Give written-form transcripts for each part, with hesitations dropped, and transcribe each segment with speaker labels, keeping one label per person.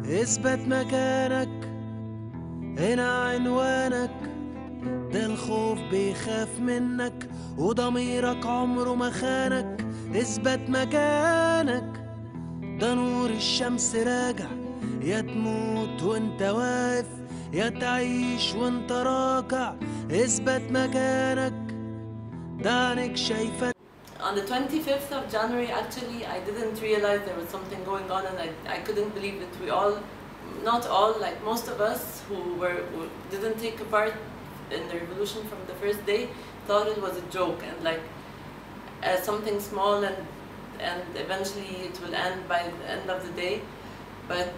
Speaker 1: اثبت مكانك، هنا عنوانك. ده الخوف بيخاف منك وضميرك عمره ما خانك. اثبت مكانك، ده نور الشمس راجع. يا تموت وانت واقف، يا تعيش وانت راكع. اثبت مكانك، ده عينك شايفة.
Speaker 2: On the 25th of January, actually, I didn't realize there was something going on, and I couldn't believe it. We all, not all, like most of us who didn't take a part in the revolution from the first day, thought it was a joke and like something small, and eventually it will end by the end of the day. But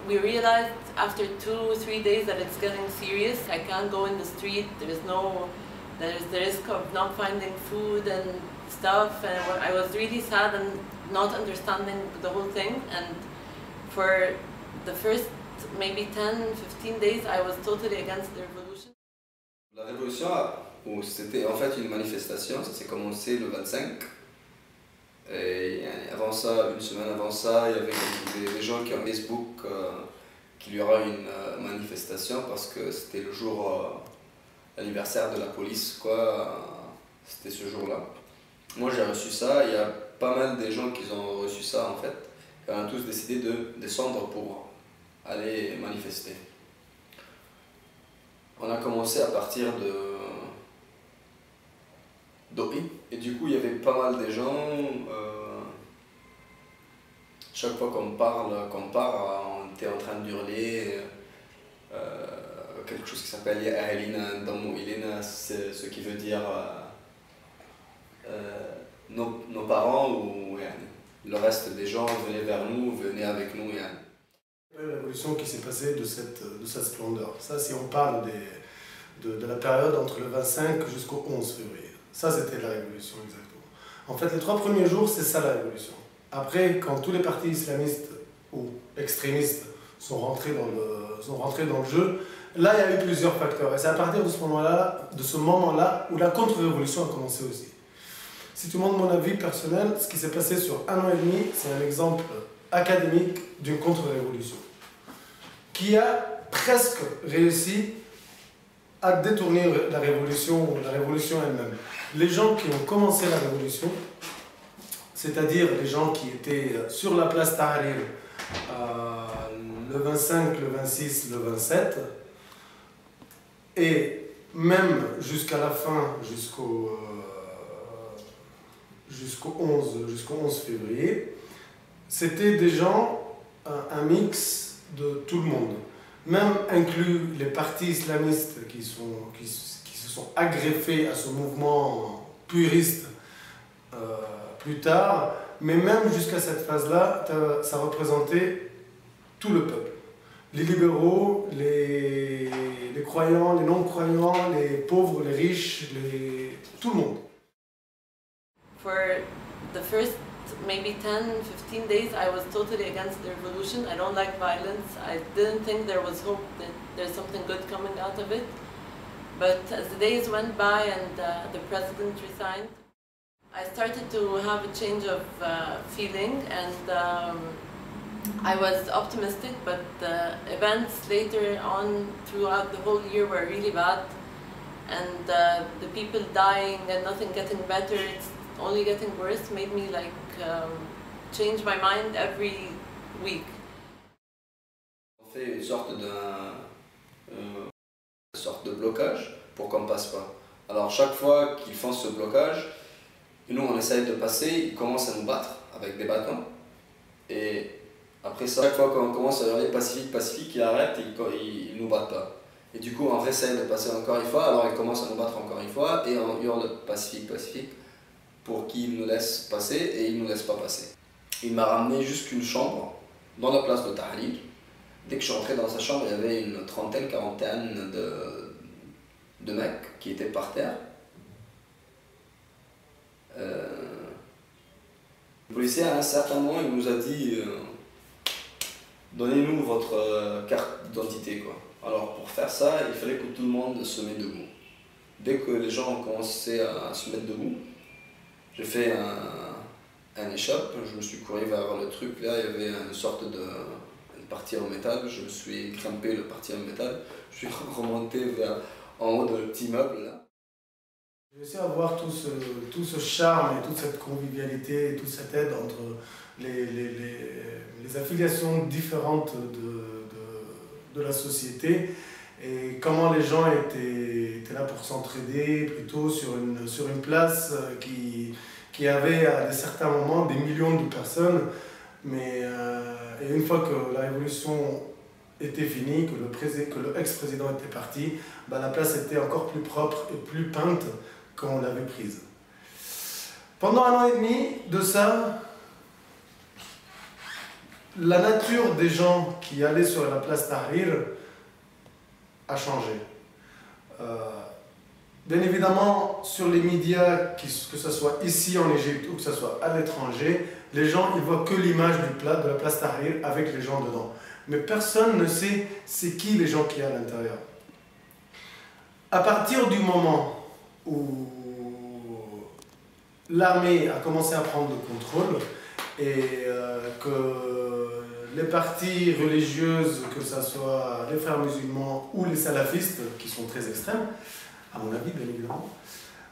Speaker 2: we realized after 2-3 days that it's getting serious. I can't go in the street. There's the risk of not finding food and stuff, and I was really sad and not understanding the whole thing. And for the first maybe 10-15 days, I was totally against the revolution.
Speaker 3: La révolution, c'était en fait une manifestation, ça s'est commencé le 25. Et avant ça, une semaine avant ça, il y avait des gens qui ont Facebook qu'il y aura une manifestation parce que c'était le jour l'anniversaire de la police, quoi. C'était ce jour-là. Moi j'ai reçu ça, il y a pas mal de gens qui ont reçu ça en fait. Et on a tous décidé de descendre pour aller manifester. On a commencé à partir de d'Ohi, et du coup il y avait pas mal de gens. Chaque fois qu'on part, on était en train d'hurler quelque chose qui s'appelle Ya Ahlina Ndamu Ilina, ce qui veut dire nos parents, ou le reste des gens, venez vers nous, venez avec nous.
Speaker 4: La révolution qui s'est passée de cette splendeur. Ça, si on parle de la période entre le 25 jusqu'au 11 février. Ça, c'était la révolution, exactement. En fait, les 3 premiers jours, c'est ça la révolution. Après, quand tous les partis islamistes ou extrémistes sont rentrés dans le jeu, là, il y a eu plusieurs facteurs. Et c'est à partir de ce moment-là où la contre-révolution a commencé aussi. Si tu demandes mon avis personnel, ce qui s'est passé sur 1 an et demi, c'est un exemple académique d'une contre-révolution qui a presque réussi à détourner la révolution elle-même. Les gens qui ont commencé la révolution, c'est-à-dire les gens qui étaient sur la place Tahrir le 25, le 26, le 27, et même jusqu'à la fin, jusqu'au 11 février, c'était des gens, un mix de tout le monde, même inclus les partis islamistes qui se sont agreffés à ce mouvement puriste plus tard, mais même jusqu'à cette phase-là, ça représentait tout le peuple. Les libéraux, les croyants, les non-croyants, les pauvres, les riches, tout le monde.
Speaker 2: For the first maybe 10-15 days, I was totally against the revolution. I don't like violence. I didn't think there was hope that there's something good coming out of it. But as the days went by and the president resigned, I started to have a change of feeling, and I was optimistic, but the events later on throughout the whole year were really bad, and the people dying and nothing getting better, it's only getting worse, made me like change my mind every week.
Speaker 3: On fait une sorte de blocage pour qu'on ne passe pas. Alors chaque fois qu'ils font ce blocage, nous on essaye de passer, ils commencent à nous battre avec des bâtons. Et après ça, chaque fois qu'on commence à hurler Pacifique, Pacifique, ils arrêtent et ils nous battent pas. Et du coup on réessaye de passer encore une fois, alors ils commencent à nous battre encore une fois et on hurle Pacifique, Pacifique pour qu'ils nous laissent passer, et ils ne nous laissent pas passer. Il m'a ramené jusqu'une chambre dans la place de Tahrir. Dès que je suis rentré dans sa chambre, il y avait une trentaine, quarantaine de mecs qui étaient par terre. Le policier, à un certain moment, il nous a dit donnez-nous votre carte d'identité, quoi. Alors pour faire ça, il fallait que tout le monde se mette debout. Dès que les gens ont commencé à se mettre debout, j'ai fait un échoppe, je me suis couru vers le truc, là il y avait une sorte de partie en métal, je me suis grimpé le partie en métal, je suis remonté en haut de petit immeuble là.
Speaker 4: J'ai réussi à voir tout ce charme et toute cette convivialité et toute cette aide entre les affiliations différentes de la société et comment les gens étaient là pour s'entraider plutôt sur une place qui avait à certains moments des millions de personnes. Mais et une fois que la révolution était finie, que le ex-président était parti, bah, la place était encore plus propre et plus peinte qu'on l'avait prise. Pendant 1 an et demi de ça, la nature des gens qui allaient sur la place Tahrir a changé. Bien évidemment, sur les médias, que ce soit ici en Égypte ou que ce soit à l'étranger, les gens ils voient que l'image de la place Tahrir avec les gens dedans. Mais personne ne sait c'est qui les gens qui y a à l'intérieur. À partir du moment où l'armée a commencé à prendre le contrôle et que les partis religieuses, que ce soit les frères musulmans ou les salafistes, qui sont très extrêmes, à mon avis bien évidemment,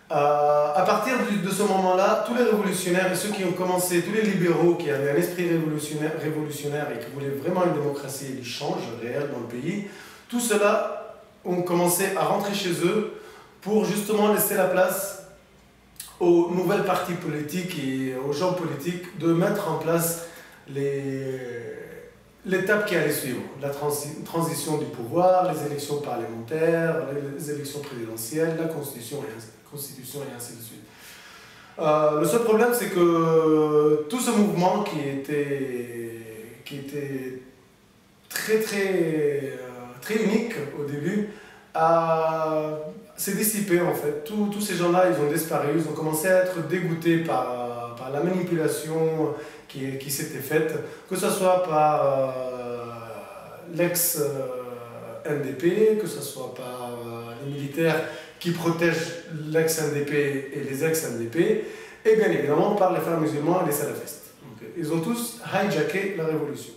Speaker 4: à partir de ce moment-là, tous les révolutionnaires et ceux qui ont commencé, tous les libéraux qui avaient un esprit révolutionnaire et qui voulaient vraiment une démocratie et du change réel dans le pays, tout cela ont commencé à rentrer chez eux pour justement laisser la place aux nouvelles partis politiques et aux gens politiques de mettre en place l'étape qui allait suivre, la transition du pouvoir, les élections parlementaires, les élections présidentielles, la constitution et ainsi de suite. Le seul problème, c'est que tout ce mouvement qui était très unique au début, s'est dissipé en fait. Tous ces gens-là, ils ont disparu, ils ont commencé à être dégoûtés par la manipulation qui s'était faite, que ce soit par l'ex-NDP, que ce soit par les militaires qui protègent l'ex-NDP et les ex-NDP, et bien évidemment par les frères musulmans et les salafistes. Donc, ils ont tous hijacké la révolution.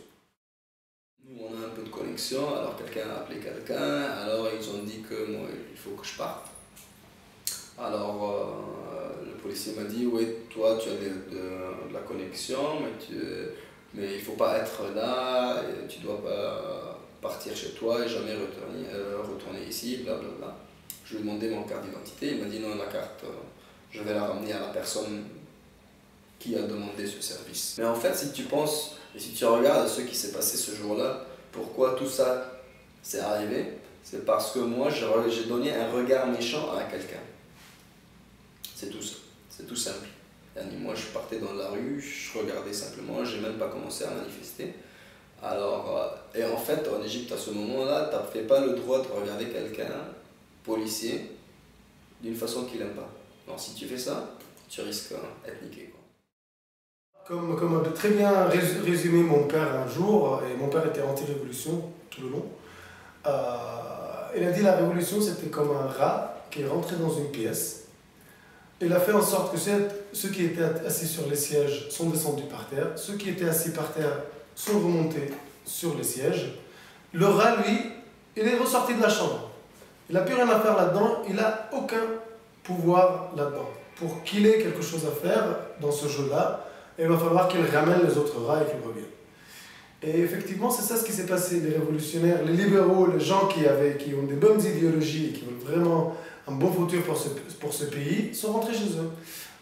Speaker 3: Nous, on a un peu de connexion, alors quelqu'un a appelé quelqu'un, alors ils ont dit que moi, il faut que je parte. Alors, le policier m'a dit, oui, toi, tu as de la connexion, mais il ne faut pas être là, et tu dois pas partir chez toi et jamais retourner ici, blablabla. Je lui ai demandé mon carte d'identité, il m'a dit, non, la carte, je vais la ramener à la personne qui a demandé ce service. Mais en fait, si tu penses, et si tu regardes ce qui s'est passé ce jour-là, pourquoi tout ça s'est arrivé, c'est parce que moi, j'ai donné un regard méchant à quelqu'un. C'est tout ça, c'est tout simple. Moi, je partais dans la rue, je regardais simplement, je n'ai même pas commencé à manifester. Alors, et en fait, en Égypte, à ce moment-là, tu n'as pas le droit de regarder quelqu'un, policier, d'une façon qu'il n'aime pas. Alors, si tu fais ça, tu risques d'être niqué.
Speaker 4: Comme a très bien résumé mon père un jour, et mon père était anti-révolution tout le long, il a dit la révolution c'était comme un rat qui est rentré dans une pièce. Il a fait en sorte que ceux qui étaient assis sur les sièges sont descendus par terre, ceux qui étaient assis par terre sont remontés sur les sièges. Le rat, lui, il est ressorti de la chambre. Il n'a plus rien à faire là-dedans, il n'a aucun pouvoir là-dedans. Pour qu'il ait quelque chose à faire dans ce jeu-là, il va falloir qu'il ramène les autres rats et qu'il revienne. Et effectivement, c'est ça ce qui s'est passé. Les révolutionnaires, les libéraux, les gens qui ont des bonnes idéologies et qui veulent vraiment un bon futur pour ce pays, sont rentrés chez eux.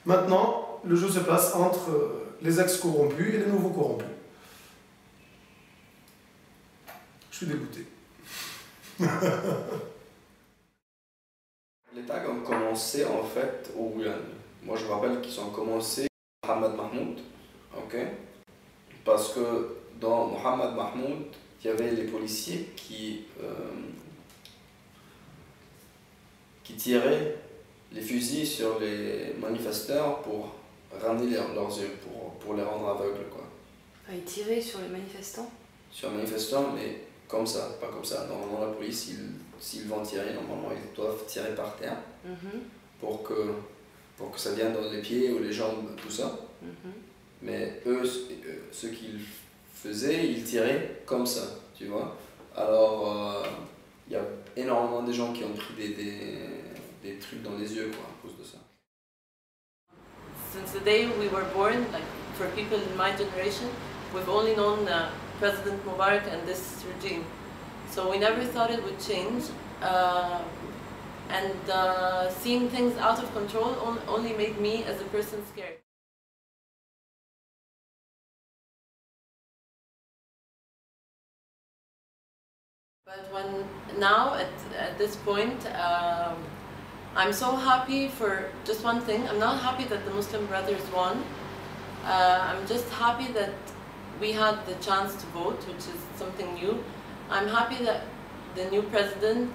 Speaker 4: Maintenant, le jeu se passe entre les ex-corrompus et les nouveaux corrompus. Je suis dégoûté.
Speaker 3: Les tags ont commencé en fait au Guyane. Moi je me rappelle qu'ils ont commencé Mohamed Mahmoud, ok? Parce que dans Mohamed Mahmoud, il y avait les policiers qui tiraient les fusils sur les manifestants pour ramener leurs yeux, pour les rendre aveugles, quoi.
Speaker 5: Ah, ils tiraient sur les manifestants?
Speaker 3: Sur les manifestants, mais comme ça, pas comme ça. Normalement, la police, s'ils vont tirer, normalement, ils doivent tirer par terre pour que ça vienne dans les pieds ou les jambes, tout ça. Mais eux, ce qu'ils faisaient, ils tiraient comme ça. tu vois. Alors, il y a énormément de gens qui ont pris des trucs dans les yeux, quoi, à cause de ça.
Speaker 2: Since the day we were born, like for people in my generation, we've only known President Mubarak and this regime. So we never thought it would change. Seeing things out of control only made me as a person scared. But now at this point, I'm so happy for just one thing. I'm not happy that the Muslim Brothers won. I'm just happy that we had the chance to vote, which is something new. I'm happy that the new president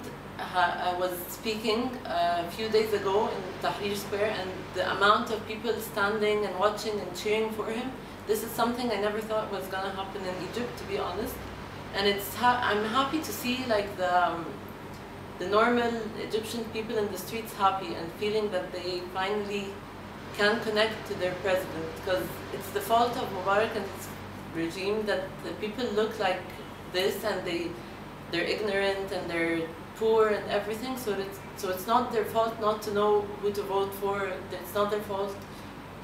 Speaker 2: was speaking a few days ago in Tahrir Square, and the amount of people standing and watching and cheering for him, this is something I never thought was going to happen in Egypt, to be honest. And I'm happy to see like the normal Egyptian people in the streets happy and feeling that they finally can connect to their president, because it's the fault of Mubarak and his regime that the people look like this, and they're ignorant and they're poor and everything, so it's not their fault not to know who to vote for. It's not their fault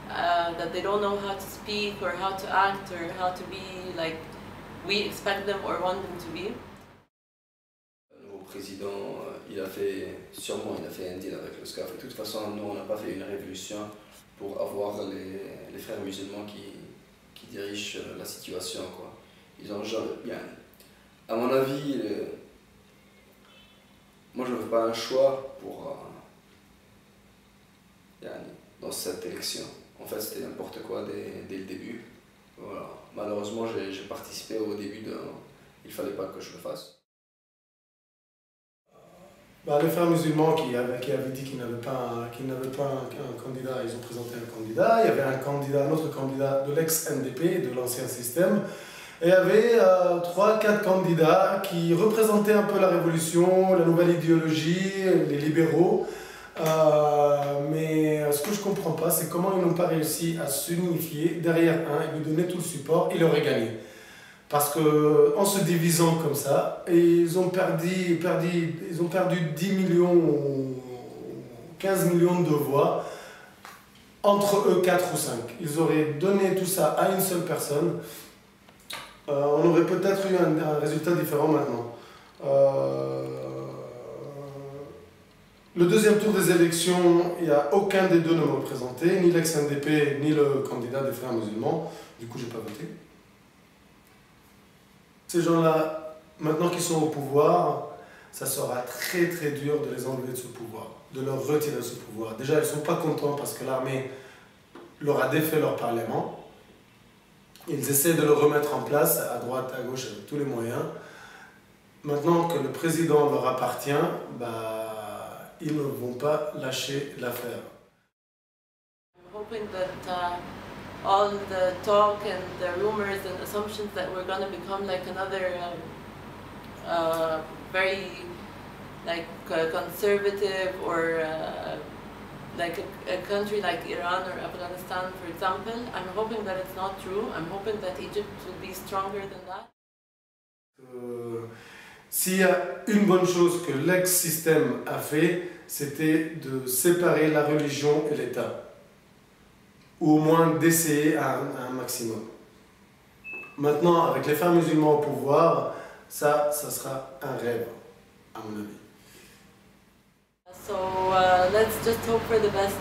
Speaker 2: that they don't know how to speak or how to act or how to be like we expect them or want them to be.
Speaker 3: Le nouveau président, il a fait un deal avec le SCAF. Et de toute façon, nous, on n'a pas fait une révolution pour avoir les frères musulmans qui dirigent la situation, quoi. Ils ont jamais bien. À mon avis, moi je ne veux pas un choix pour dans cette élection. En fait, c'était n'importe quoi dès le début. Voilà. Malheureusement, j'ai participé au début il ne fallait pas que je le fasse.
Speaker 4: Les frères musulmans qui avaient dit qu'ils n'avaient pas un candidat, ils ont présenté un candidat. Il y avait un autre candidat de l'ex-NDP, de l'ancien système. Et il y avait 3-4 candidats qui représentaient un peu la révolution, la nouvelle idéologie, les libéraux. Mais ce que je ne comprends pas, c'est comment ils n'ont pas réussi à s'unifier derrière un et lui donner tout le support. Il aurait gagné. Parce qu'en se divisant comme ça, ils ont perdu 10 millions, 15 millions de voix, entre eux 4 ou 5. Ils auraient donné tout ça à une seule personne. On aurait peut-être eu un résultat différent maintenant. Le deuxième tour des élections, il n'y a aucun des deux ne me représentait, ni l'ex-NDP, ni le candidat des frères musulmans. Du coup, je n'ai pas voté. Ces gens-là, maintenant qu'ils sont au pouvoir, ça sera très très dur de les enlever de ce pouvoir, de leur retirer ce pouvoir. Déjà, ils ne sont pas contents parce que l'armée leur a défait leur parlement. Ils essaient de le remettre en place à droite, à gauche, avec tous les moyens. Maintenant que le président leur appartient, ils ne vont pas lâcher l'affaire.
Speaker 2: I'm hoping that all the talk and the rumors and assumptions that we're going to become like another very conservative or like a country like Iran or Afghanistan, for example. I'm hoping that it's not true. I'm hoping that Egypt will be stronger than that.
Speaker 4: S'il y a une bonne chose que l'ex-système a fait, c'était de séparer la religion et l'État. Ou au moins d'essayer à un maximum. Maintenant, avec les frères musulmans au pouvoir, ça sera un rêve, à mon avis.
Speaker 2: So let's just hope for the best.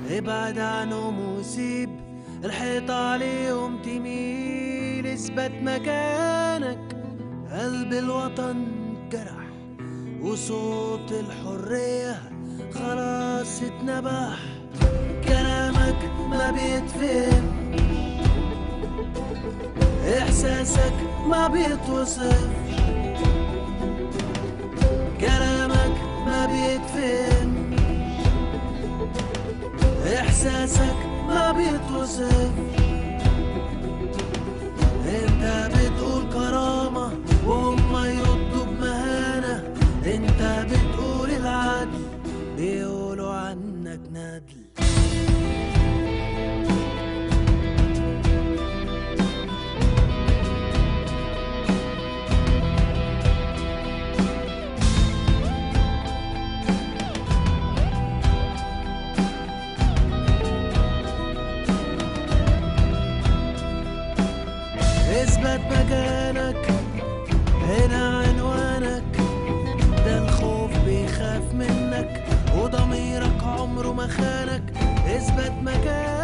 Speaker 1: ابعد عنهم وسيب الحيط عليهم تميل اثبت مكانك قلب الوطن جرح وصوت الحرية خلاص اتنبح كلامك ما بيتفهم احساسك ما بيتوصفش كلامك ما بيتفهم احساسك ما بيتوصفش انت بتقول كرامة وهم يردوا بمهانة انت بتقول العدل بيقولوا عنك ندل ما خانك اثبت مكانك